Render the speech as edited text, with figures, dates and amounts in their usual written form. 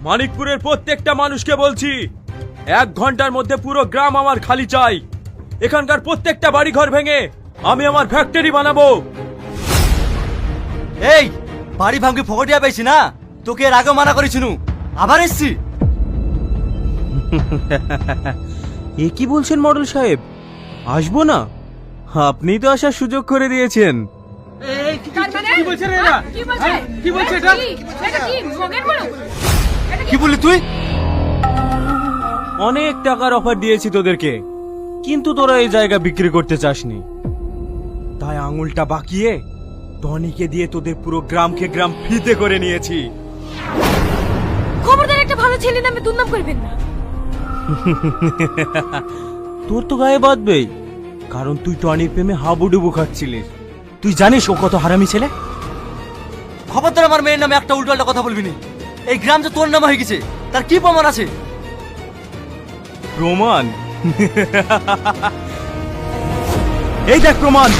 মানিকপুরের প্রত্যেকটা মানুষকে বলছি 1 ঘন্টার মধ্যে পুরো গ্রাম আমার খালি চাই। এখানকার প্রত্যেকটা বাড়িঘর ভেঙে আমি আমার ফ্যাক্টরি বানাবো। এই বাড়ি ভাঙকে ফকটিয়া পাইছি না, তোকে এর আগে মানা করেছিনু, আবার এসছি। এ কি বলছেন মডেল সাহেব? আসবো না? আপনি তো আসার সুযোগ করে দিয়েছেন। কি বললি তুই? অনেক টাকার অফার দিয়েছি তোদেরকে, কিন্তু তোরা এই জায়গা বিক্রি করতে চাসনি। তাই আঙুলটা বাকিয়ে টনিকে দিয়ে তোদের পুরো গ্রামকে গ্রাম ফিতে করে নিয়েছি। খবরদার একটা ভালো ছেলে নামে দুর্নাম করবেন না। তোর তো গায়ে বাঁধবেই, কারণ তুই টনির প্রেমে হাবুডুবু খাচ্ছিলিস। তুই জানিস ও কত হারামি ছেলে। খবরদার আমার মেয়ের নামে একটা উল্টোপাল্টা কথা বলবি না। এই গ্রাম যে তোর নামে হয়ে গেছে, তার কি প্রমাণ আছে? প্রমাণ? এই দেখ প্রমাণ।